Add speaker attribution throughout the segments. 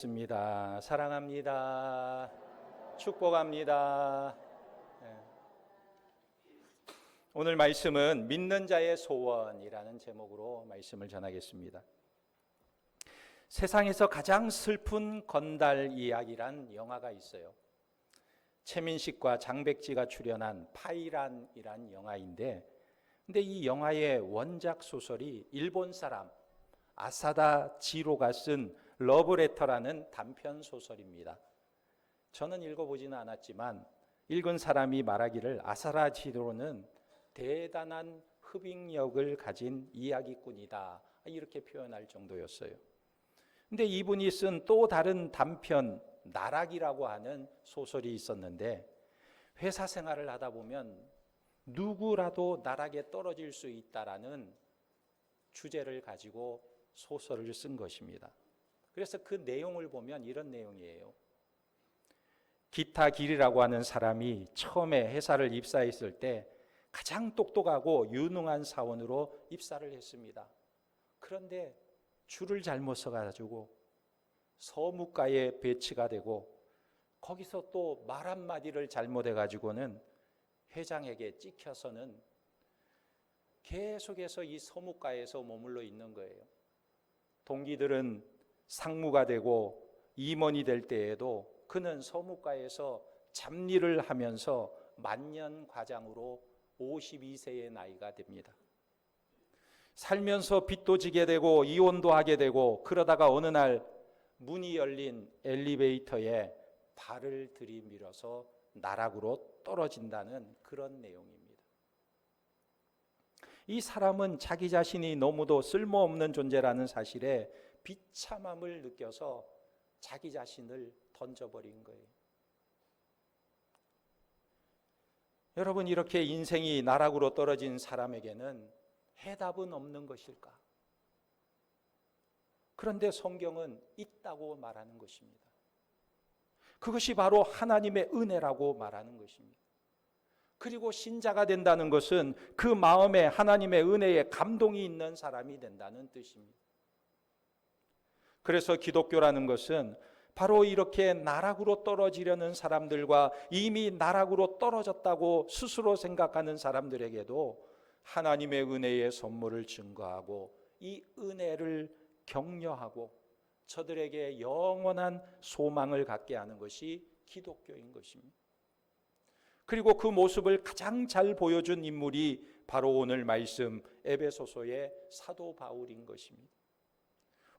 Speaker 1: 습니다. 사랑합니다. 축복합니다. 오늘 말씀은 믿는 자의 소원이라는 제목으로 말씀을 전하겠습니다. 세상에서 가장 슬픈 건달 이야기란 영화가 있어요. 최민식과 장백지가 출연한 파이란이란 영화인데, 근데 이 영화의 원작 소설이 일본 사람 아사다 지로가 쓴 러브레터라는 단편 소설입니다. 저는 읽어보지는 않았지만 읽은 사람이 말하기를 아사다 지로는 대단한 흡입력을 가진 이야기꾼이다, 이렇게 표현할 정도였어요. 근데 이분이 쓴 또 다른 단편 나락이라고 하는 소설이 있었는데, 회사 생활을 하다 보면 누구라도 나락에 떨어질 수 있다라는 주제를 가지고 소설을 쓴 것입니다. 그래서 그 내용을 보면 이런 내용이에요. 기타 길이라고 하는 사람이 처음에 회사를 입사했을 때 가장 똑똑하고 유능한 사원으로 입사를 했습니다. 그런데 줄을 잘못 서가지고 서무과에 배치가 되고, 거기서 또 말 한마디를 잘못해가지고는 회장에게 찍혀서는 계속해서 이 서무과에서 머물러 있는 거예요. 동기들은 상무가 되고 임원이 될 때에도 그는 서무과에서 잡일을 하면서 만년과장으로 52세의 나이가 됩니다. 살면서 빚도 지게 되고 이혼도 하게 되고, 그러다가 어느 날 문이 열린 엘리베이터에 발을 들이밀어서 나락으로 떨어진다는 그런 내용입니다. 이 사람은 자기 자신이 너무도 쓸모없는 존재라는 사실에 비참함을 느껴서 자기 자신을 던져버린 거예요. 여러분, 이렇게 인생이 나락으로 떨어진 사람에게는 해답은 없는 것일까? 그런데 성경은 있다고 말하는 것입니다. 그것이 바로 하나님의 은혜라고 말하는 것입니다. 그리고 신자가 된다는 것은 그 마음에 하나님의 은혜에 감동이 있는 사람이 된다는 뜻입니다. 그래서 기독교라는 것은 바로 이렇게 나락으로 떨어지려는 사람들과 이미 나락으로 떨어졌다고 스스로 생각하는 사람들에게도 하나님의 은혜의 선물을 증거하고 이 은혜를 격려하고 저들에게 영원한 소망을 갖게 하는 것이 기독교인 것입니다. 그리고 그 모습을 가장 잘 보여준 인물이 바로 오늘 말씀 에베소서의 사도 바울인 것입니다.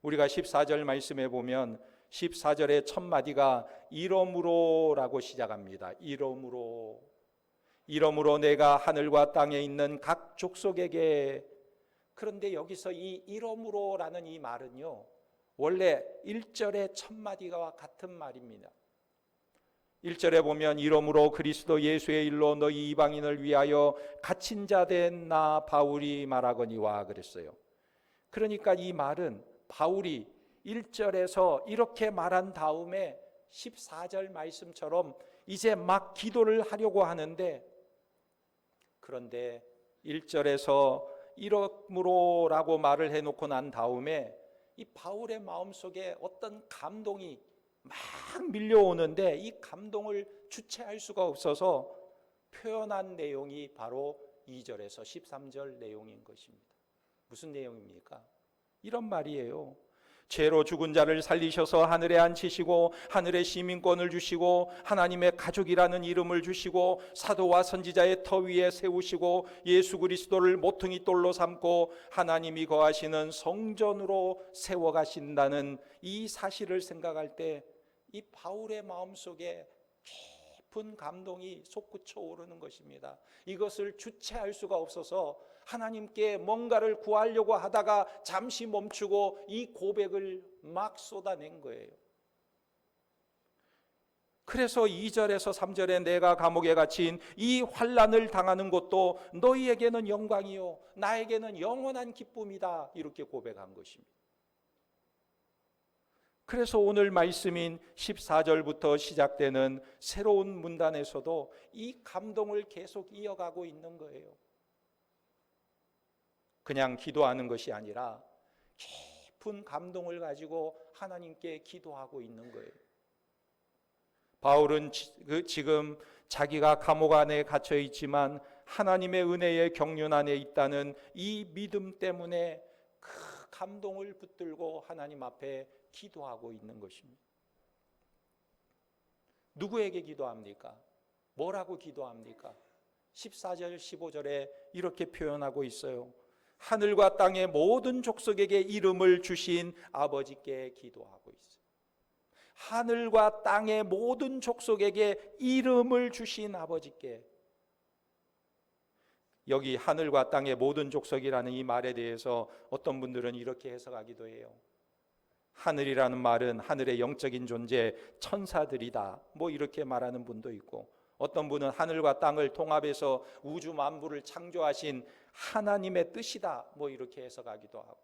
Speaker 1: 우리가 14절 말씀에 보면 14절의 첫 마디가 이러므로라고 시작합니다. 이러므로 내가 하늘과 땅에 있는 각 족속에게. 그런데 여기서 이 이러므로라는 이 말은요, 원래 1절의 첫 마디와 같은 말입니다. 1절에 보면 이러므로 그리스도 예수의 일로 너희 이방인을 위하여 갇힌 자 된 나 바울이 말하거니와 그랬어요. 그러니까 이 말은 바울이 1절에서 이렇게 말한 다음에 14절 말씀처럼 이제 막 기도를 하려고 하는데, 그런데 1절에서 이러므로라고 말을 해놓고 난 다음에 이 바울의 마음속에 어떤 감동이 막 밀려오는데 이 감동을 주체할 수가 없어서 표현한 내용이 바로 2절에서 13절 내용인 것입니다. 무슨 내용입니까? 이런 말이에요. 죄로 죽은 자를 살리셔서 하늘에 앉히시고 하늘의 시민권을 주시고 하나님의 가족이라는 이름을 주시고 사도와 선지자의 터 위에 세우시고 예수 그리스도를 모퉁이 돌로 삼고 하나님이 거하시는 성전으로 세워가신다는 이 사실을 생각할 때 이 바울의 마음속에 깊은 감동이 솟구쳐 오르는 것입니다. 이것을 주체할 수가 없어서 하나님께 뭔가를 구하려고 하다가 잠시 멈추고 이 고백을 막 쏟아낸 거예요. 그래서 2절에서 3절에 내가 감옥에 갇힌 이 환난을 당하는 것도 너희에게는 영광이요 나에게는 영원한 기쁨이다, 이렇게 고백한 것입니다. 그래서 오늘 말씀인 14절부터 시작되는 새로운 문단에서도 이 감동을 계속 이어가고 있는 거예요. 그냥 기도하는 것이 아니라 깊은 감동을 가지고 하나님께 기도하고 있는 거예요. 바울은 지금 자기가 감옥 안에 갇혀 있지만 하나님의 은혜의 경륜 안에 있다는 이 믿음 때문에 그 감동을 붙들고 하나님 앞에 기도하고 있는 것입니다. 누구에게 기도합니까? 뭐라고 기도합니까? 14절 15절에 이렇게 표현하고 있어요. 하늘과 땅의 모든 족속에게 이름을 주신 아버지께 기도하고 있어요. 하늘과 땅의 모든 족속에게 이름을 주신 아버지께. 여기 하늘과 땅의 모든 족속이라는 이 말에 대해서 어떤 분들은 이렇게 해석하기도 해요. 하늘이라는 말은 하늘의 영적인 존재, 천사들이다, 뭐 이렇게 말하는 분도 있고, 어떤 분은 하늘과 땅을 통합해서 우주 만물을 창조하신 하나님의 뜻이다, 뭐 이렇게 해석하기도 하고.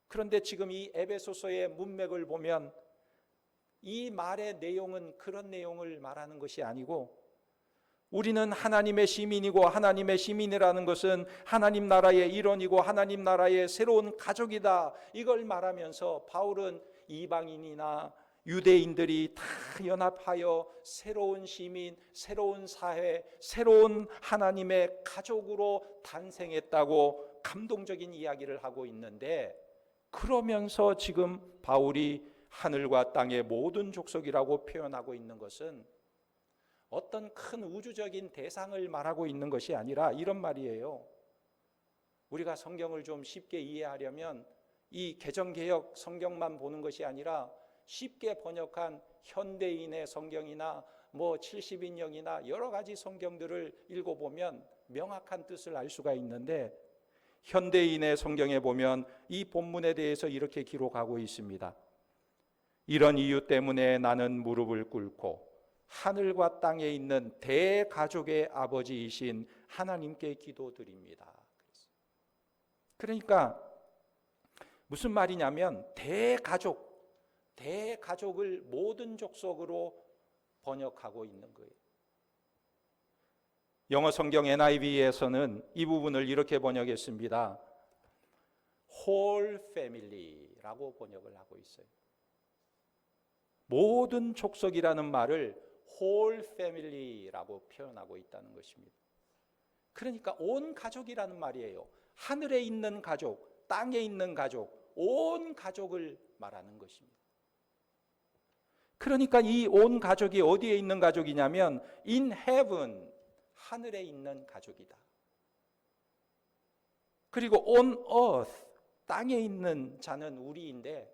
Speaker 1: 그런데 지금 이 에베소서의 문맥을 보면 이 말의 내용은 그런 내용을 말하는 것이 아니고, 우리는 하나님의 시민이고 하나님의 시민이라는 것은 하나님 나라의 일원이고 하나님 나라의 새로운 가족이다, 이걸 말하면서 바울은 이방인이나 유대인들이 다 연합하여 새로운 시민, 새로운 사회, 새로운 하나님의 가족으로 탄생했다고 감동적인 이야기를 하고 있는데, 그러면서 지금 바울이 하늘과 땅의 모든 족속이라고 표현하고 있는 것은 어떤 큰 우주적인 대상을 말하고 있는 것이 아니라 이런 말이에요. 우리가 성경을 좀 쉽게 이해하려면 이 개정개역 성경만 보는 것이 아니라 쉽게 번역한 현대인의 성경이나 뭐 70인역이나 여러 가지 성경들을 읽어보면 명확한 뜻을 알 수가 있는데, 현대인의 성경에 보면 이 본문에 대해서 이렇게 기록하고 있습니다. 이런 이유 때문에 나는 무릎을 꿇고 하늘과 땅에 있는 대가족의 아버지이신 하나님께 기도드립니다. 그러니까 무슨 말이냐면 대가족을 모든 족속으로 번역하고 있는 거예요. 영어 성경 NIV에서는 이 부분을 이렇게 번역했습니다. Whole family라고 번역을 하고 있어요. 모든 족속이라는 말을 whole family라고 표현하고 있다는 것입니다. 그러니까 온 가족이라는 말이에요. 하늘에 있는 가족, 땅에 있는 가족, 온 가족을 말하는 것입니다. 그러니까 이 온 가족이 어디에 있는 가족이냐면 in heaven, 하늘에 있는 가족이다. 그리고 on earth, 땅에 있는 자는 우리인데,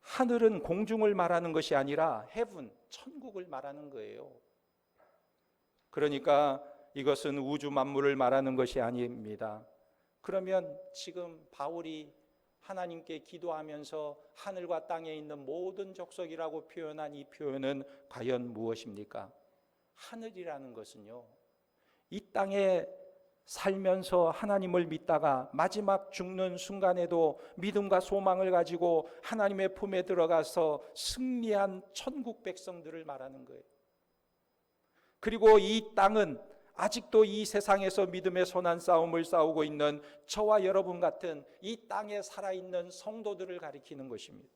Speaker 1: 하늘은 공중을 말하는 것이 아니라 heaven, 천국을 말하는 거예요. 그러니까 이것은 우주 만물을 말하는 것이 아닙니다. 그러면 지금 바울이 하나님께 기도하면서 하늘과 땅에 있는 모든 족속이라고 표현한 이 표현은 과연 무엇입니까? 하늘이라는 것은요, 이 땅에 살면서 하나님을 믿다가 마지막 죽는 순간에도 믿음과 소망을 가지고 하나님의 품에 들어가서 승리한 천국 백성들을 말하는 거예요. 그리고 이 땅은 아직도 이 세상에서 믿음의 선한 싸움을 싸우고 있는 저와 여러분 같은 이 땅에 살아있는 성도들을 가리키는 것입니다.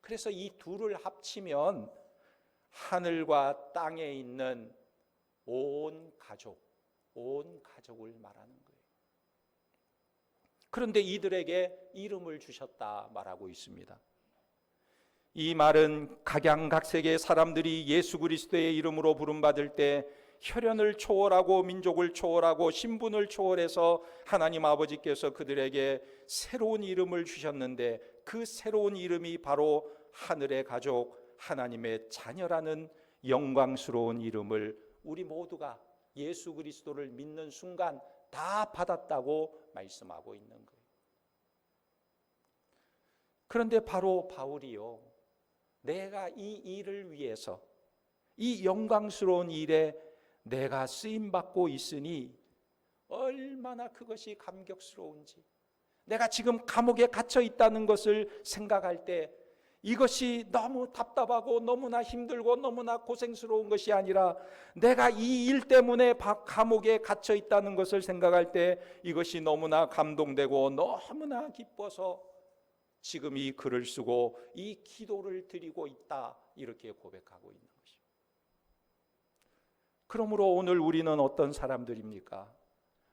Speaker 1: 그래서 이 둘을 합치면 하늘과 땅에 있는 온 가족을 말하는 거예요. 그런데 이들에게 이름을 주셨다 말하고 있습니다. 이 말은 각양각색의 사람들이 예수 그리스도의 이름으로 부름받을 때 혈연을 초월하고 민족을 초월하고 신분을 초월해서 하나님 아버지께서 그들에게 새로운 이름을 주셨는데, 그 새로운 이름이 바로 하늘의 가족, 하나님의 자녀라는 영광스러운 이름을 우리 모두가 예수 그리스도를 믿는 순간 다 받았다고 말씀하고 있는 거예요. 그런데 바로 바울이요, 내가 이 일을 위해서, 이 영광스러운 일에 내가 쓰임받고 있으니 얼마나 그것이 감격스러운지, 내가 지금 감옥에 갇혀 있다는 것을 생각할 때 이것이 너무 답답하고 너무나 힘들고 너무나 고생스러운 것이 아니라, 내가 이 일 때문에 감옥에 갇혀 있다는 것을 생각할 때 이것이 너무나 감동되고 너무나 기뻐서 지금 이 글을 쓰고 이 기도를 드리고 있다, 이렇게 고백하고 있는 것입니다. 그러므로 오늘 우리는 어떤 사람들입니까?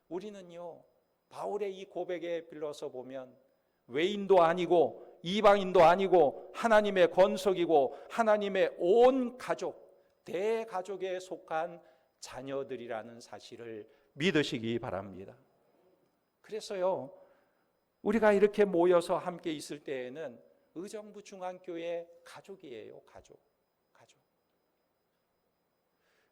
Speaker 1: 우리는요, 바울의 이 고백에 빌려서 보면 외인도 아니고 이방인도 아니고 하나님의 권속이고 하나님의 온 가족, 대가족에 속한 자녀들이라는 사실을 믿으시기 바랍니다. 그래서요, 우리가 이렇게 모여서 함께 있을 때에는 의정부 중앙교회 가족이에요. 가족.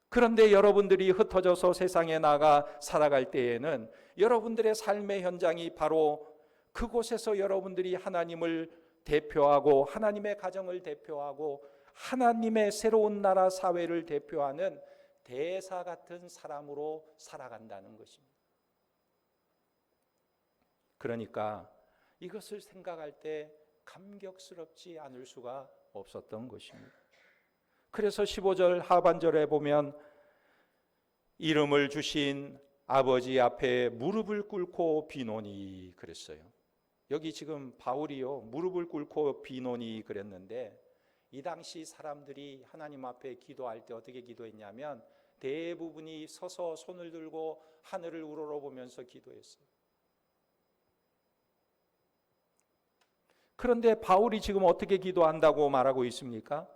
Speaker 1: 그런데 여러분들이 흩어져서 세상에 나가 살아갈 때에는 여러분들의 삶의 현장이 바로 그곳에서 여러분들이 하나님을 대표하고 하나님의 가정을 대표하고 하나님의 새로운 나라 사회를 대표하는 대사 같은 사람으로 살아간다는 것입니다. 그러니까 이것을 생각할 때 감격스럽지 않을 수가 없었던 것입니다. 그래서 15절 하반절에 보면 이름을 주신 아버지 앞에 무릎을 꿇고 비노니 그랬어요. 여기 지금 바울이요, 무릎을 꿇고 비노니 그랬는데 이 당시 사람들이 하나님 앞에 기도할 때 어떻게 기도했냐면 대부분이 서서 손을 들고 하늘을 우러러보면서 기도했어요. 그런데 바울이 지금 어떻게 기도한다고 말하고 있습니까?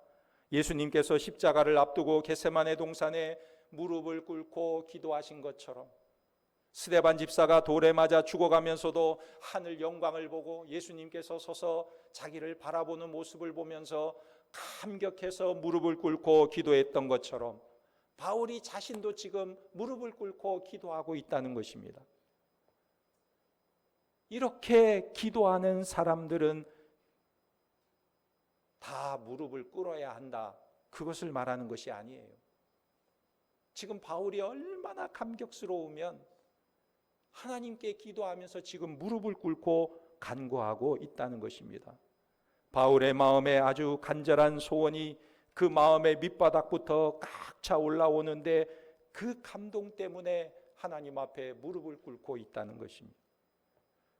Speaker 1: 예수님께서 십자가를 앞두고 겟세마네 동산에 무릎을 꿇고 기도하신 것처럼 스데반 집사가 돌에 맞아 죽어가면서도 하늘 영광을 보고 예수님께서 서서 자기를 바라보는 모습을 보면서 감격해서 무릎을 꿇고 기도했던 것처럼 바울이 자신도 지금 무릎을 꿇고 기도하고 있다는 것입니다. 이렇게 기도하는 사람들은 다 무릎을 꿇어야 한다, 그것을 말하는 것이 아니에요. 지금 바울이 얼마나 감격스러우면 하나님께 기도하면서 지금 무릎을 꿇고 간구하고 있다는 것입니다. 바울의 마음에 아주 간절한 소원이 그 마음의 밑바닥부터 꽉 차 올라오는데 그 감동 때문에 하나님 앞에 무릎을 꿇고 있다는 것입니다.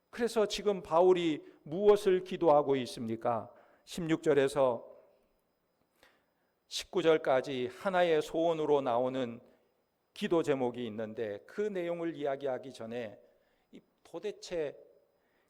Speaker 1: 그래서 지금 바울이 무엇을 기도하고 있습니까? 16절에서 19절까지 하나의 소원으로 나오는 기도 제목이 있는데 그 내용을 이야기하기 전에 도대체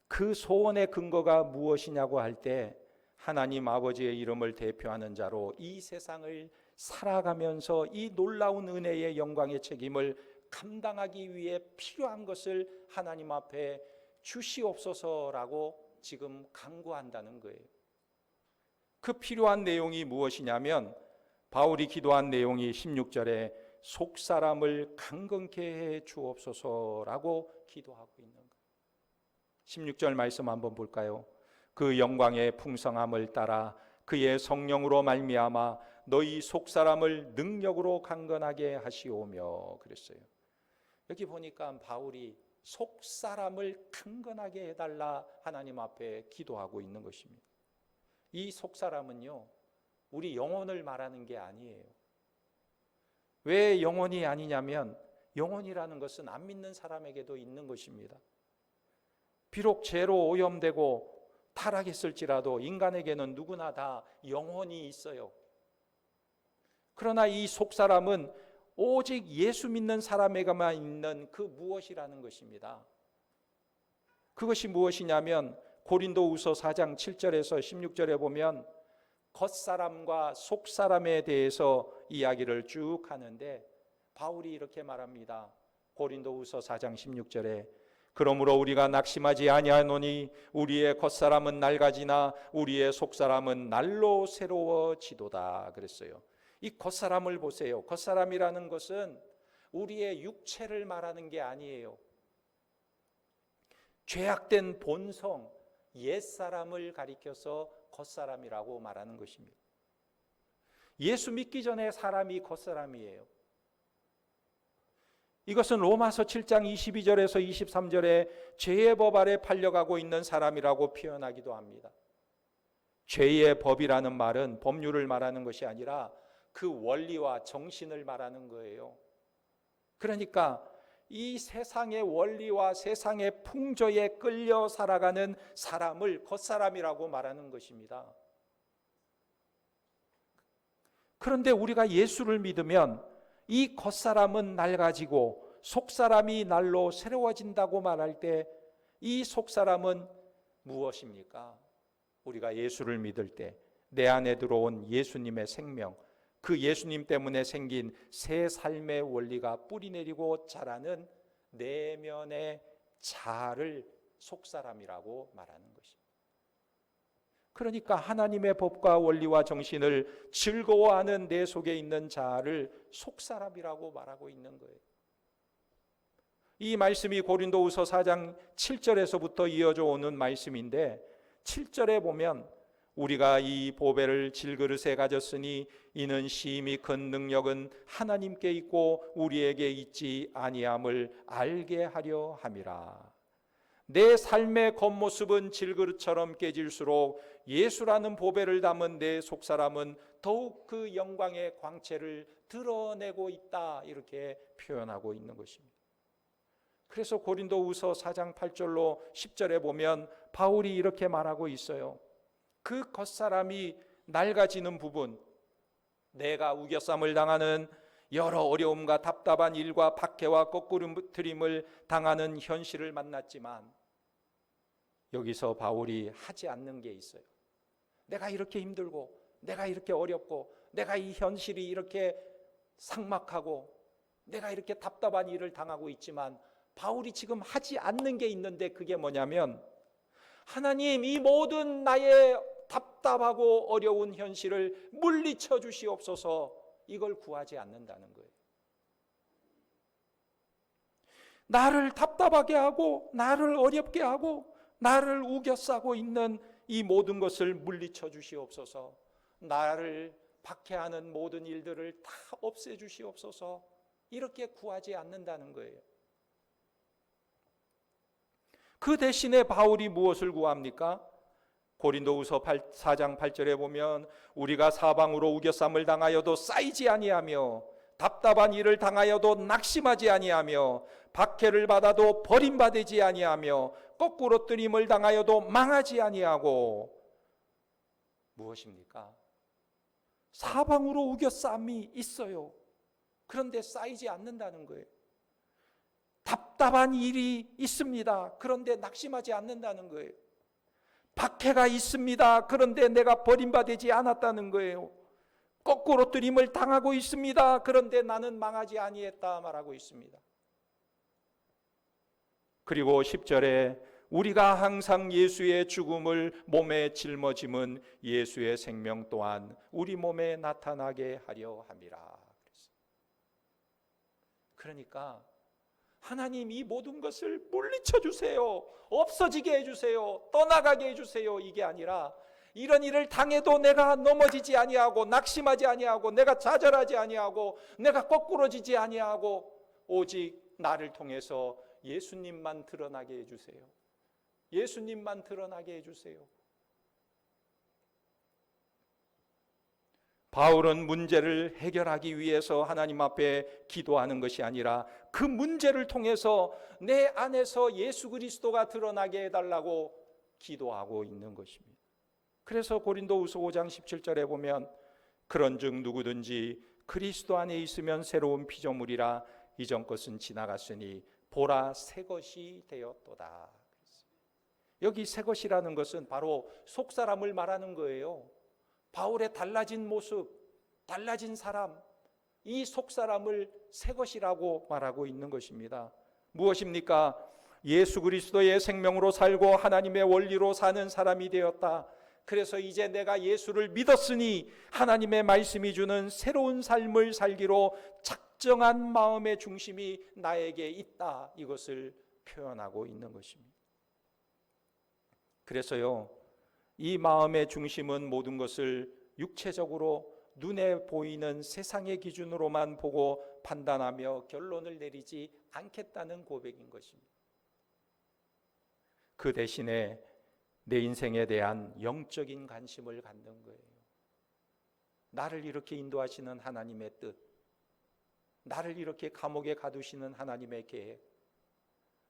Speaker 1: 그 소원의 근거가 무엇이냐고 할 때 하나님 아버지의 이름을 대표하는 자로 이 세상을 살아가면서 이 놀라운 은혜의 영광의 책임을 감당하기 위해 필요한 것을 하나님 앞에 주시옵소서라고 지금 간구한다는 거예요. 그 필요한 내용이 무엇이냐면 바울이 기도한 내용이 16절에 속사람을 강건케 해 주옵소서라고 기도하고 있는 거예요. 16절 말씀 한번 볼까요? 그 영광의 풍성함을 따라 그의 성령으로 말미암아 너희 속사람을 능력으로 강건하게 하시오며 그랬어요. 여기 보니까 바울이 속사람을 강건하게 해달라 하나님 앞에 기도하고 있는 것입니다. 이 속사람은요, 우리 영혼을 말하는 게 아니에요. 왜 영혼이 아니냐면 영혼이라는 것은 안 믿는 사람에게도 있는 것입니다. 비록 죄로 오염되고 타락했을지라도 인간에게는 누구나 다 영혼이 있어요. 그러나 이 속사람은 오직 예수 믿는 사람에게만 있는 그 무엇이라는 것입니다. 그것이 무엇이냐면 고린도후서 4장 7절에서 16절에 보면 겉사람과 속사람에 대해서 이야기를 쭉 하는데 바울이 이렇게 말합니다. 고린도후서 4장 16절에 그러므로 우리가 낙심하지 아니하노니 우리의 겉사람은 낡아지나 우리의 속사람은 날로 새로워지도다 그랬어요. 이 겉사람을 보세요. 겉사람이라는 것은 우리의 육체를 말하는 게 아니에요. 죄악된 본성, 옛사람을 가리켜서 겉사람이라고 말하는 것입니다. 예수 믿기 전에 사람이 겉사람이에요. 이것은 로마서 7장 22절에서 23절에 죄의 법 아래 팔려가고 있는 사람이라고 표현하기도 합니다. 죄의 법이라는 말은 법률을 말하는 것이 아니라 그 원리와 정신을 말하는 거예요. 그러니까 이 세상의 원리와 세상의 풍조에 끌려 살아가는 사람을 겉사람이라고 말하는 것입니다. 그런데 우리가 예수를 믿으면 이 겉사람은 낡아지고 속사람이 날로 새로워진다고 말할 때 이 속사람은 무엇입니까? 우리가 예수를 믿을 때 내 안에 들어온 예수님의 생명, 그 예수님 때문에 생긴 새 삶의 원리가 뿌리내리고 자라는 내면의 자아를 속사람이라고 말하는 것입니다. 그러니까 하나님의 법과 원리와 정신을 즐거워하는 내 속에 있는 자아를 속사람이라고 말하고 있는 거예요. 이 말씀이 고린도후서 4장 7절에서부터 이어져 오는 말씀인데 7절에 보면 우리가 이 보배를 질그릇에 가졌으니 이는 심히 큰 능력은 하나님께 있고 우리에게 있지 아니함을 알게 하려 함이라. 내 삶의 겉모습은 질그릇처럼 깨질수록 예수라는 보배를 담은 내 속사람은 더욱 그 영광의 광채를 드러내고 있다, 이렇게 표현하고 있는 것입니다. 그래서 고린도후서 4장 8절로 10절에 보면 바울이 이렇게 말하고 있어요. 그 겉사람이 낡아지는 부분, 내가 우겨쌈을 당하는 여러 어려움과 답답한 일과 박해와 거꾸름트림을 당하는 현실을 만났지만 여기서 바울이 하지 않는 게 있어요. 내가 이렇게 힘들고 내가 이렇게 어렵고 내가 이 현실이 이렇게 삭막하고 내가 이렇게 답답한 일을 당하고 있지만 바울이 지금 하지 않는 게 있는데 그게 뭐냐면 하나님, 이 모든 나의 답답하고 어려운 현실을 물리쳐 주시옵소서, 이걸 구하지 않는다는 거예요. 나를 답답하게 하고 나를 어렵게 하고 나를 우겨싸고 있는 이 모든 것을 물리쳐 주시옵소서, 나를 박해하는 모든 일들을 다 없애 주시옵소서, 이렇게 구하지 않는다는 거예요. 그 대신에 바울이 무엇을 구합니까? 고린도후서 4장 8절에 보면 우리가 사방으로 우겨쌈을 당하여도 쌓이지 아니하며 답답한 일을 당하여도 낙심하지 아니하며 박해를 받아도 버림받지 아니하며 거꾸로 뜨림을 당하여도 망하지 아니하고, 무엇입니까? 사방으로 우겨쌈이 있어요. 그런데 쌓이지 않는다는 거예요. 답답한 일이 있습니다. 그런데 낙심하지 않는다는 거예요. 박해가 있습니다. 그런데 내가 버림받지 않았다는 거예요. 거꾸로 뜨림을 당하고 있습니다. 그런데 나는 망하지 아니했다 말하고 있습니다. 그리고 10절에 우리가 항상 예수의 죽음을 몸에 짊어짐은 예수의 생명 또한 우리 몸에 나타나게 하려 함이라. 그러니까 하나님, 이 모든 것을 물리쳐 주세요, 없어지게 해주세요, 떠나가게 해주세요, 이게 아니라 이런 일을 당해도 내가 넘어지지 아니하고 낙심하지 아니하고 내가 좌절하지 아니하고 내가 거꾸로지지 아니하고 오직 나를 통해서 예수님만 드러나게 해주세요. 예수님만 드러나게 해주세요. 바울은 문제를 해결하기 위해서 하나님 앞에 기도하는 것이 아니라 그 문제를 통해서 내 안에서 예수 그리스도가 드러나게 해달라고 기도하고 있는 것입니다. 그래서 고린도후서 5장 17절에 보면 그런즉 누구든지 그리스도 안에 있으면 새로운 피조물이라 이전 것은 지나갔으니 보라 새 것이 되었도다. 여기 새 것이라는 것은 바로 속사람을 말하는 거예요. 바울의 달라진 모습, 달라진 사람, 이 속사람을 새 것이라고 말하고 있는 것입니다. 무엇입니까? 예수 그리스도의 생명으로 살고 하나님의 원리로 사는 사람이 되었다. 그래서 이제 내가 예수를 믿었으니 하나님의 말씀이 주는 새로운 삶을 살기로 작정한 마음의 중심이 나에게 있다. 이것을 표현하고 있는 것입니다. 그래서요, 이 마음의 중심은 모든 것을 육체적으로 눈에 보이는 세상의 기준으로만 보고 판단하며 결론을 내리지 않겠다는 고백인 것입니다. 그 대신에 내 인생에 대한 영적인 관심을 갖는 거예요. 나를 이렇게 인도하시는 하나님의 뜻, 나를 이렇게 감옥에 가두시는 하나님의 계획,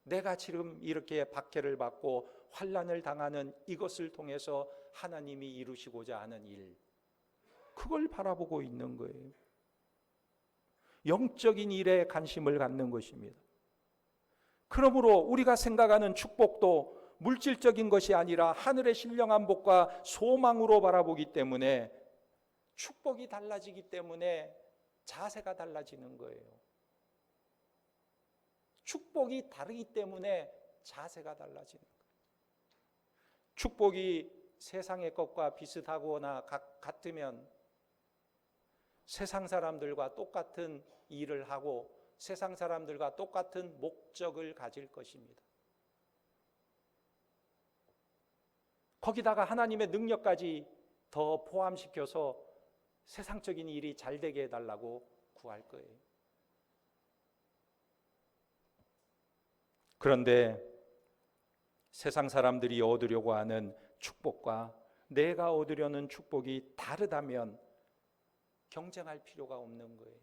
Speaker 1: 내가 지금 이렇게 박해를 받고 환난을 당하는 이것을 통해서 하나님이 이루시고자 하는 일, 그걸 바라보고 있는 거예요. 영적인 일에 관심을 갖는 것입니다. 그러므로 우리가 생각하는 축복도 물질적인 것이 아니라 하늘의 신령한 복과 소망으로 바라보기 때문에 축복이 달라지기 때문에 자세가 달라지는 거예요. 축복이 다르기 때문에 자세가 달라지는 거예요. 축복이 세상의 것과 비슷하거나 같으면 세상 사람들과 똑같은 일을 하고 세상 사람들과 똑같은 목적을 가질 것입니다. 거기다가 하나님의 능력까지 더 포함시켜서 세상적인 일이 잘 되게 해달라고 구할 거예요. 그런데 세상 사람들이 얻으려고 하는 축복과 내가 얻으려는 축복이 다르다면 경쟁할 필요가 없는 거예요.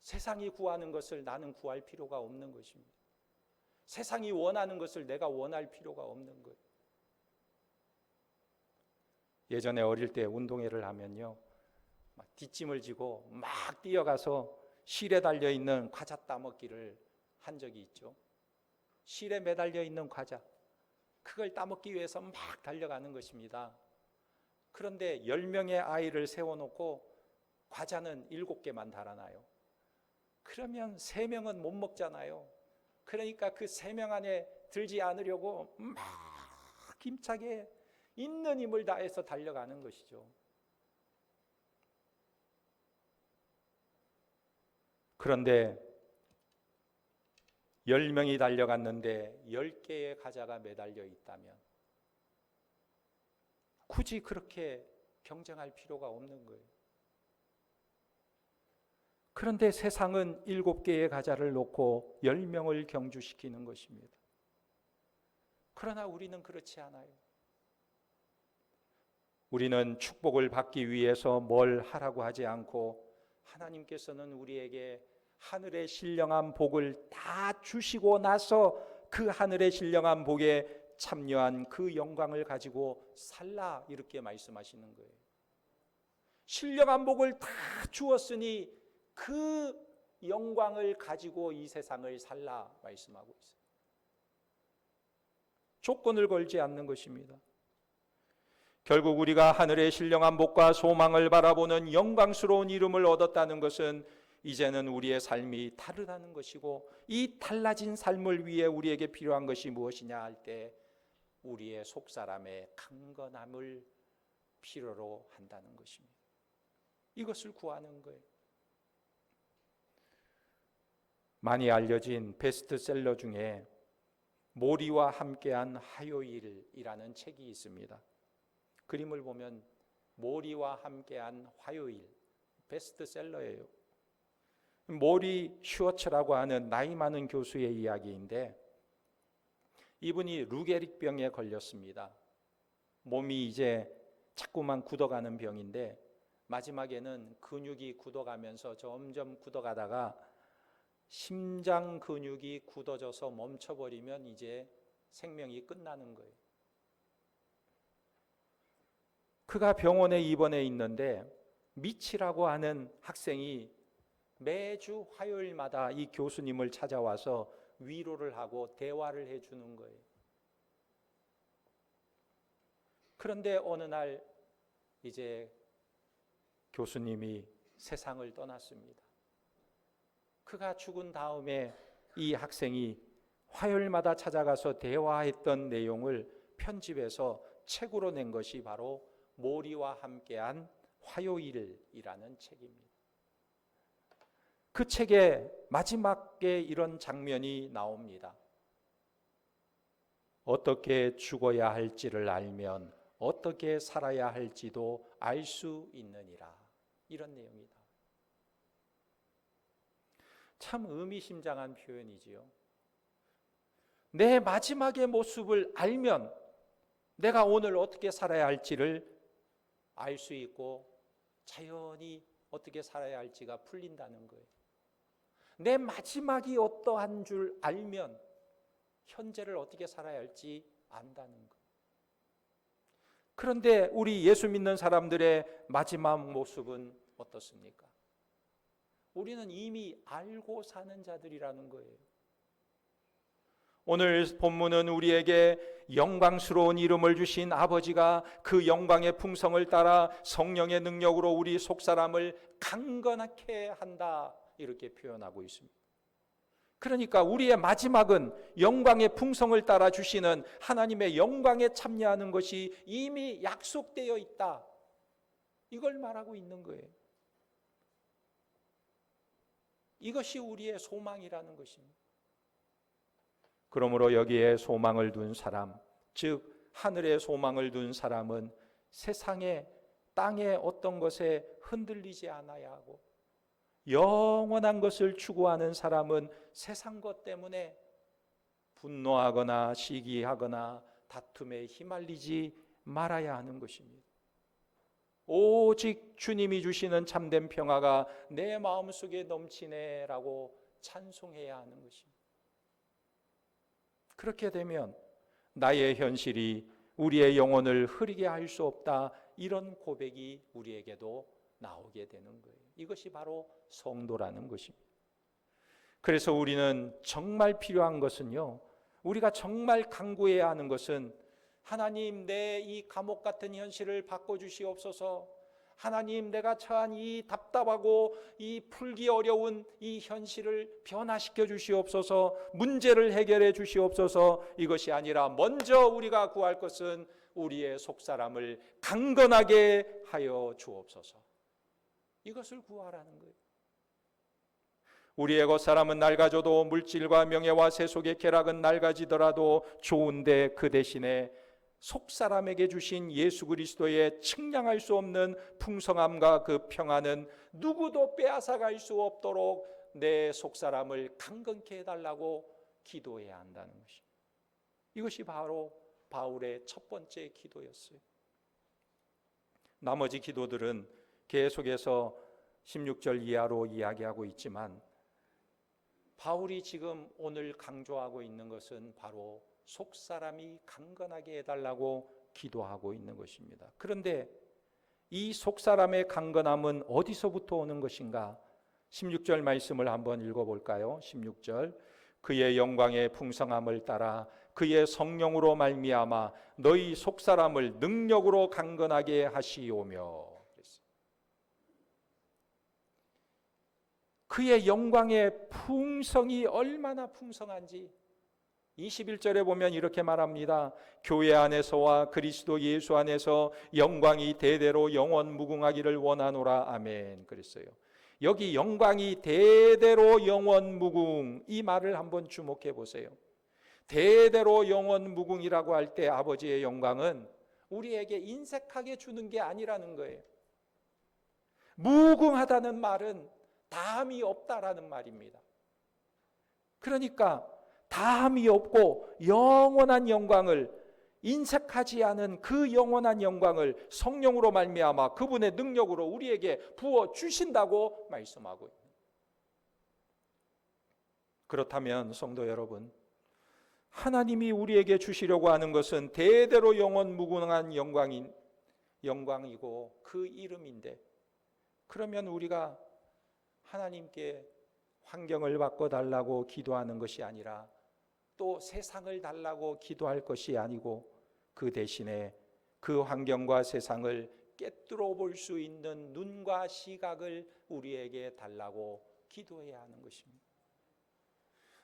Speaker 1: 세상이 구하는 것을 나는 구할 필요가 없는 것입니다. 세상이 원하는 것을 내가 원할 필요가 없는 거예요. 예전에 어릴 때 운동회를 하면요, 막 뒷짐을 지고 막 뛰어가서 실에 달려있는 과자 따먹기를 한 적이 있죠. 실에 매달려 있는 과자, 그걸 따먹기 위해서 막 달려가는 것입니다. 그런데 10명의 아이를 세워놓고 과자는 7개만 달아나요. 그러면 3명은 못 먹잖아요. 그러니까 그 3명 안에 들지 않으려고 막 힘차게 있는 힘을 다해서 달려가는 것이죠. 그런데 10명이 달려갔는데 10개의 과자가 매달려 있다면 굳이 그렇게 경쟁할 필요가 없는 거예요. 그런데 세상은 7개의 과자를 놓고 10명을 경주시키는 것입니다. 그러나 우리는 그렇지 않아요. 우리는 축복을 받기 위해서 뭘 하라고 하지 않고 하나님께서는 우리에게 하늘의 신령한 복을 다 주시고 나서 그 하늘의 신령한 복에 참여한 그 영광을 가지고 살라, 이렇게 말씀하시는 거예요. 신령한 복을 다 주었으니 그 영광을 가지고 이 세상을 살라 말씀하고 있어요. 조건을 걸지 않는 것입니다. 결국 우리가 하늘의 신령한 복과 소망을 바라보는 영광스러운 이름을 얻었다는 것은 이제는 우리의 삶이 다르다는 것이고, 이 달라진 삶을 위해 우리에게 필요한 것이 무엇이냐 할 때 우리의 속사람의 강건함을 필요로 한다는 것입니다. 이것을 구하는 거예요. 많이 알려진 베스트셀러 중에 모리와 함께한 화요일이라는 책이 있습니다. 그림을 보면 모리와 함께한 화요일, 베스트셀러예요. 모리 슈어츠라고 하는 나이 많은 교수의 이야기인데, 이분이 루게릭병에 걸렸습니다. 몸이 이제 자꾸만 굳어가는 병인데 마지막에는 근육이 굳어가면서 점점 굳어가다가 심장 근육이 굳어져서 멈춰버리면 이제 생명이 끝나는 거예요. 그가 병원에 입원해 있는데 미치라고 하는 학생이 매주 화요일마다 이 교수님을 찾아와서 위로를 하고 대화를 해주는 거예요. 그런데 어느 날 이제 교수님이 세상을 떠났습니다. 그가 죽은 다음에 이 학생이 화요일마다 찾아가서 대화했던 내용을 편집해서 책으로 낸 것이 바로 모리와 함께한 화요일이라는 책입니다. 그 책의 마지막에 이런 장면이 나옵니다. 어떻게 죽어야 할지를 알면 어떻게 살아야 할지도 알 수 있느니라, 이런 내용이다. 참 의미심장한 표현이지요. 내 마지막의 모습을 알면 내가 오늘 어떻게 살아야 할지를 알 수 있고 자연히 어떻게 살아야 할지가 풀린다는 거예요. 내 마지막이 어떠한 줄 알면 현재를 어떻게 살아야 할지 안다는 거예요. 그런데 우리 예수 믿는 사람들의 마지막 모습은 어떻습니까? 우리는 이미 알고 사는 자들이라는 거예요. 오늘 본문은 우리에게 영광스러운 이름을 주신 아버지가 그 영광의 풍성을 따라 성령의 능력으로 우리 속사람을 강건하게 한다, 이렇게 표현하고 있습니다. 그러니까 우리의 마지막은 영광의 풍성을 따라 주시는 하나님의 영광에 참여하는 것이 이미 약속되어 있다, 이걸 말하고 있는 거예요. 이것이 우리의 소망이라는 것입니다. 그러므로 여기에 소망을 둔 사람, 즉 하늘에 소망을 둔 사람은 세상에, 땅의 어떤 것에 흔들리지 않아야 하고, 영원한 것을 추구하는 사람은 세상 것 때문에 분노하거나 시기하거나 다툼에 휘말리지 말아야 하는 것입니다. 오직 주님이 주시는 참된 평화가 내 마음속에 넘치네라고 찬송해야 하는 것입니다. 그렇게 되면 나의 현실이 우리의 영혼을 흐리게 할 수 없다, 이런 고백이 우리에게도 나오게 되는 거예요. 이것이 바로 성도라는 것입니다. 그래서 우리는 정말 필요한 것은요, 우리가 정말 간구해야 하는 것은 하나님, 내 이 감옥 같은 현실을 바꿔주시옵소서. 하나님, 내가 처한 이 답답하고 이 풀기 어려운 이 현실을 변화시켜 주시옵소서. 문제를 해결해 주시옵소서. 이것이 아니라 먼저 우리가 구할 것은 우리의 속사람을 강건하게 하여 주옵소서. 이것을 구하라는 거예요. 우리의 겉사람은 낡아져도 물질과 명예와 세속의 쾌락은 낡아지더라도 좋은데 그 대신에 속사람에게 주신 예수 그리스도의 측량할 수 없는 풍성함과 그 평안은 누구도 빼앗아갈 수 없도록 내 속사람을 강건케 해달라고 기도해야 한다는 것입니다. 이것이 바로 바울의 첫 번째 기도였어요. 나머지 기도들은 계속해서 16절 이하로 이야기하고 있지만 바울이 지금 오늘 강조하고 있는 것은 바로 속사람이 강건하게 해달라고 기도하고 있는 것입니다. 그런데 이 속사람의 강건함은 어디서부터 오는 것인가? 16절 말씀을 한번 읽어볼까요? 16절, 그의 영광의 풍성함을 따라 그의 성령으로 말미암아 너희 속사람을 능력으로 강건하게 하시오며. 그의 영광의 풍성이 얼마나 풍성한지 21절에 보면 이렇게 말합니다. 교회 안에서와 그리스도 예수 안에서 영광이 대대로 영원 무궁하기를 원하노라. 아멘. 그랬어요. 여기 영광이 대대로 영원 무궁, 이 말을 한번 주목해 보세요. 대대로 영원 무궁이라고 할 때 아버지의 영광은 우리에게 인색하게 주는 게 아니라는 거예요. 무궁하다는 말은 다함이 없다라는 말입니다. 그러니까 다함이 없고 영원한 영광을, 인색하지 않은 그 영원한 영광을 성령으로 말미암아 그분의 능력으로 우리에게 부어 주신다고 말씀하고 있습니다. 그렇다면 성도 여러분, 하나님이 우리에게 주시려고 하는 것은 대대로 영원 무궁한 영광이고 그 이름인데, 그러면 우리가 하나님께 환경을 바꿔달라고 기도하는 것이 아니라 또 세상을 달라고 기도할 것이 아니고 그 대신에 그 환경과 세상을 꿰뚫어 볼 수 있는 눈과 시각을 우리에게 달라고 기도해야 하는 것입니다.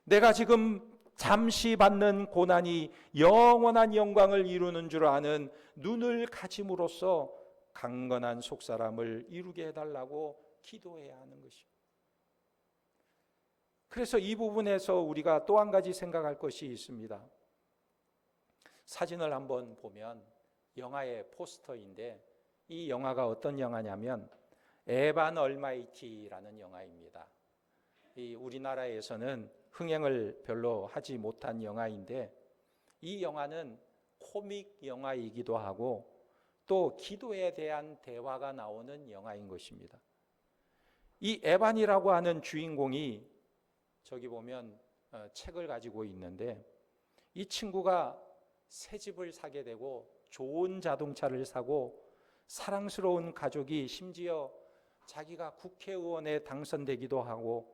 Speaker 1: 내가 지금 잠시 받는 고난이 영원한 영광을 이루는 줄 아는 눈을 가짐으로써 강건한 속사람을 이루게 해달라고 기도해야 하는 것입니다. 그래서 이 부분에서 우리가 또 한 가지 생각할 것이 있습니다. 사진을 한번 보면 영화의 포스터인데, 이 영화가 어떤 영화냐면 에반 얼마이티라는 영화입니다. 이 우리나라에서는 흥행을 별로 하지 못한 영화인데, 이 영화는 코믹 영화이기도 하고 또 기도에 대한 대화가 나오는 영화인 것입니다. 이 에반이라고 하는 주인공이 저기 보면 책을 가지고 있는데, 이 친구가 새 집을 사게 되고 좋은 자동차를 사고 사랑스러운 가족이, 심지어 자기가 국회의원에 당선되기도 하고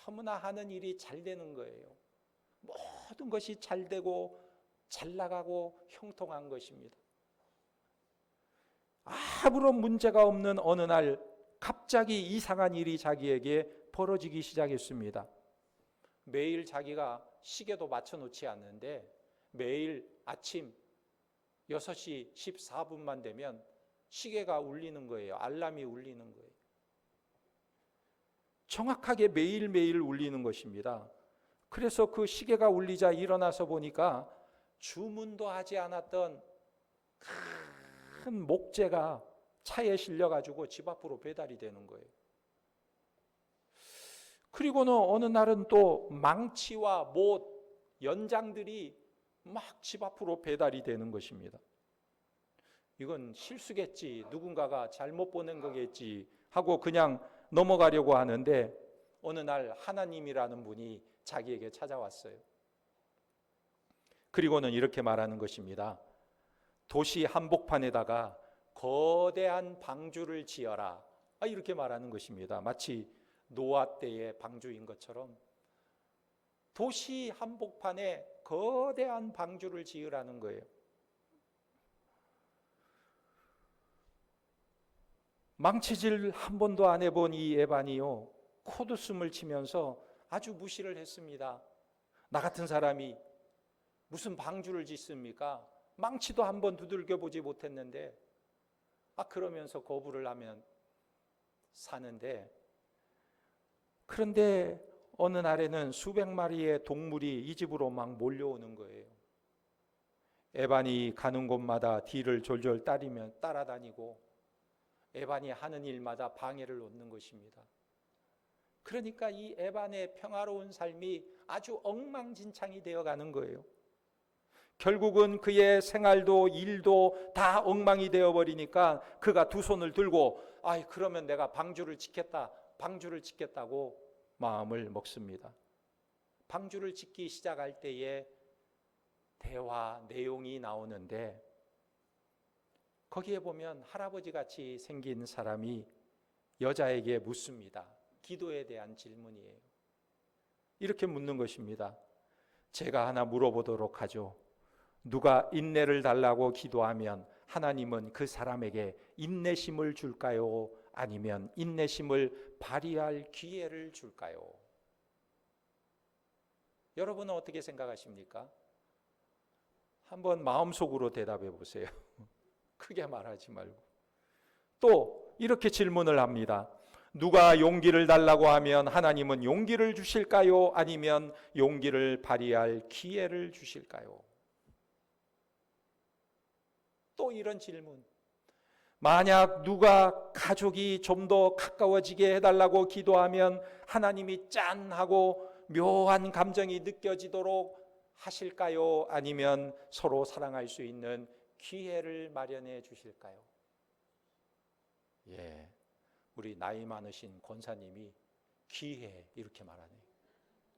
Speaker 1: 너무나 하는 일이 잘 되는 거예요. 모든 것이 잘 되고 잘 나가고 형통한 것입니다. 아무런 문제가 없는 어느 날 갑자기 이상한 일이 자기에게 벌어지기 시작했습니다. 매일 자기가 시계도 맞춰놓지 않는데 매일 아침 6시 14분만 되면 시계가 울리는 거예요. 알람이 울리는 거예요. 정확하게 매일매일 울리는 것입니다. 그래서 그 시계가 울리자 일어나서 보니까 주문도 하지 않았던 큰 목재가 차에 실려가지고 집 앞으로 배달이 되는 거예요. 그리고는 어느 날은 또 망치와 못, 연장들이 막 집 앞으로 배달이 되는 것입니다. 이건 실수겠지, 누군가가 잘못 보낸 거겠지 하고 그냥 넘어가려고 하는데, 어느 날 하나님이라는 분이 자기에게 찾아왔어요. 그리고는 이렇게 말하는 것입니다. 도시 한복판에다가 거대한 방주를 지어라, 이렇게 말하는 것입니다. 마치 노아 때의 방주인 것처럼 도시 한복판에 거대한 방주를 지으라는 거예요. 망치질 한 번도 안 해본 이 에반이요, 코웃음을 치면서 아주 무시를 했습니다. 나 같은 사람이 무슨 방주를 짓습니까? 망치도 한 번 두들겨 보지 못했는데, 그러면서 거부를 하면 사는데, 그런데 어느 날에는 수백 마리의 동물이 이 집으로 막 몰려오는 거예요. 에반이 가는 곳마다 뒤를 졸졸 따라다니고 에반이 하는 일마다 방해를 놓는 것입니다. 그러니까 이 에반의 평화로운 삶이 아주 엉망진창이 되어가는 거예요. 결국은 그의 생활도 일도 다 엉망이 되어버리니까 그가 두 손을 들고 그러면 내가 방주를 짓겠다고 마음을 먹습니다. 방주를 짓기 시작할 때에 대화 내용이 나오는데, 거기에 보면 할아버지 같이 생긴 사람이 여자에게 묻습니다. 기도에 대한 질문이에요. 이렇게 묻는 것입니다. 제가 하나 물어보도록 하죠. 누가 인내를 달라고 기도하면 하나님은 그 사람에게 인내심을 줄까요? 아니면 인내심을 발휘할 기회를 줄까요? 여러분은 어떻게 생각하십니까? 한번 마음속으로 대답해 보세요. 크게 말하지 말고. 또 이렇게 질문을 합니다. 누가 용기를 달라고 하면 하나님은 용기를 주실까요? 아니면 용기를 발휘할 기회를 주실까요? 또 이런 질문. 만약 누가 가족이 좀 더 가까워지게 해달라고 기도하면 하나님이 짠 하고 묘한 감정이 느껴지도록 하실까요? 아니면 서로 사랑할 수 있는 기회를 마련해 주실까요? 우리 나이 많으신 권사님이 기회 이렇게 말하네요.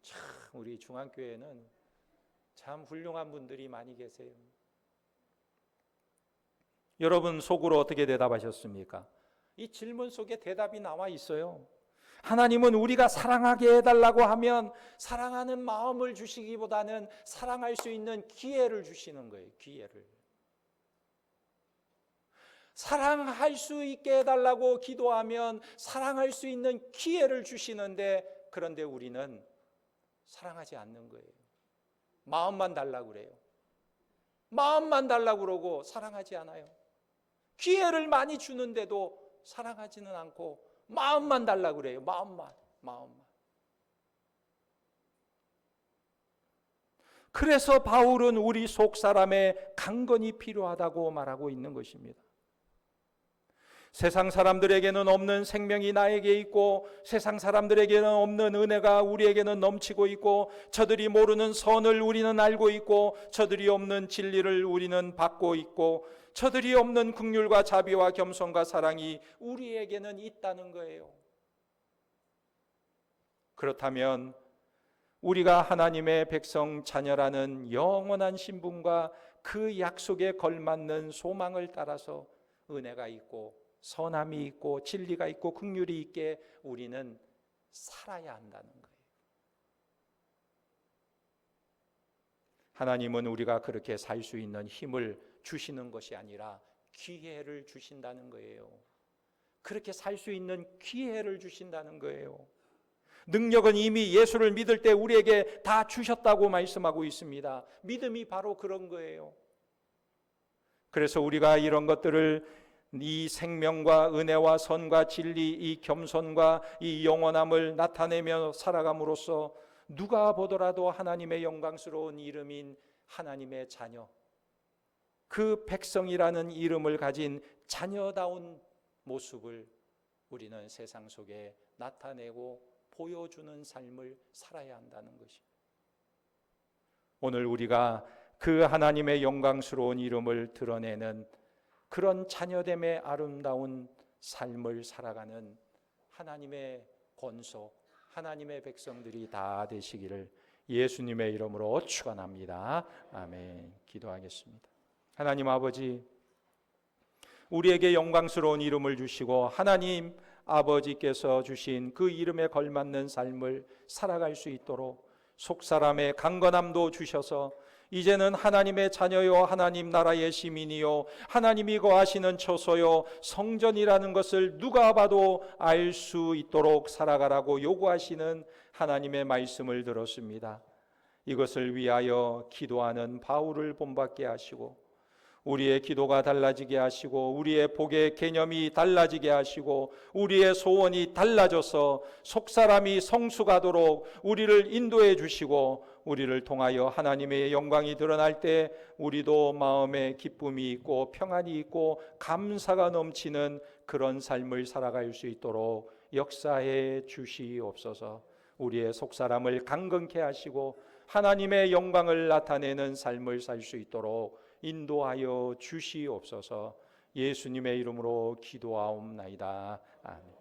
Speaker 1: 참 우리 중앙교회는 참 훌륭한 분들이 많이 계세요. 여러분 속으로 어떻게 대답하셨습니까? 이 질문 속에 대답이 나와 있어요. 하나님은 우리가 사랑하게 해달라고 하면 사랑하는 마음을 주시기보다는 사랑할 수 있는 기회를 주시는 거예요. 기회를. 사랑할 수 있게 해달라고 기도하면 사랑할 수 있는 기회를 주시는데, 그런데 우리는 사랑하지 않는 거예요. 마음만 달라고 그래요. 마음만 달라고 그러고 사랑하지 않아요. 기회를 많이 주는데도 사랑하지는 않고 마음만 달라고 그래요. 마음만. 그래서 바울은 우리 속 사람의 강건이 필요하다고 말하고 있는 것입니다. 세상 사람들에게는 없는 생명이 나에게 있고 세상 사람들에게는 없는 은혜가 우리에게는 넘치고 있고 저들이 모르는 선을 우리는 알고 있고 저들이 없는 진리를 우리는 받고 있고 저들이 없는 긍휼과 자비와 겸손과 사랑이 우리에게는 있다는 거예요. 그렇다면 우리가 하나님의 백성 자녀라는 영원한 신분과 그 약속에 걸맞는 소망을 따라서 은혜가 있고 선함이 있고 진리가 있고 긍휼이 있게 우리는 살아야 한다는 거예요. 하나님은 우리가 그렇게 살 수 있는 힘을 주시는 것이 아니라 기회를 주신다는 거예요. 그렇게 살 수 있는 기회를 주신다는 거예요. 능력은 이미 예수를 믿을 때 우리에게 다 주셨다고 말씀하고 있습니다. 믿음이 바로 그런 거예요. 그래서 우리가 이런 것들을, 이 생명과 은혜와 선과 진리, 이 겸손과 이 영원함을 나타내며 살아감으로써 누가 보더라도 하나님의 영광스러운 이름인 하나님의 자녀, 그 백성이라는 이름을 가진 자녀다운 모습을 우리는 세상 속에 나타내고 보여주는 삶을 살아야 한다는 것이, 오늘 우리가 그 하나님의 영광스러운 이름을 드러내는 그런 자녀됨의 아름다운 삶을 살아가는 하나님의 권속, 하나님의 백성들이 다 되시기를 예수님의 이름으로 축원합니다. 아멘. 기도하겠습니다. 하나님 아버지, 우리에게 영광스러운 이름을 주시고 하나님 아버지께서 주신 그 이름에 걸맞는 삶을 살아갈 수 있도록 속사람의 강건함도 주셔서 이제는 하나님의 자녀요, 하나님 나라의 시민이요, 하나님이 거하시는 처소요, 성전이라는 것을 누가 봐도 알 수 있도록 살아가라고 요구하시는 하나님의 말씀을 들었습니다. 이것을 위하여 기도하는 바울을 본받게 하시고 우리의 기도가 달라지게 하시고 우리의 복의 개념이 달라지게 하시고 우리의 소원이 달라져서 속사람이 성숙하도록 우리를 인도해 주시고 우리를 통하여 하나님의 영광이 드러날 때 우리도 마음에 기쁨이 있고 평안이 있고 감사가 넘치는 그런 삶을 살아갈 수 있도록 역사해 주시옵소서. 우리의 속사람을 강건케 하시고 하나님의 영광을 나타내는 삶을 살 수 있도록 인도하여 주시옵소서. 예수님의 이름으로 기도하옵나이다. 아멘.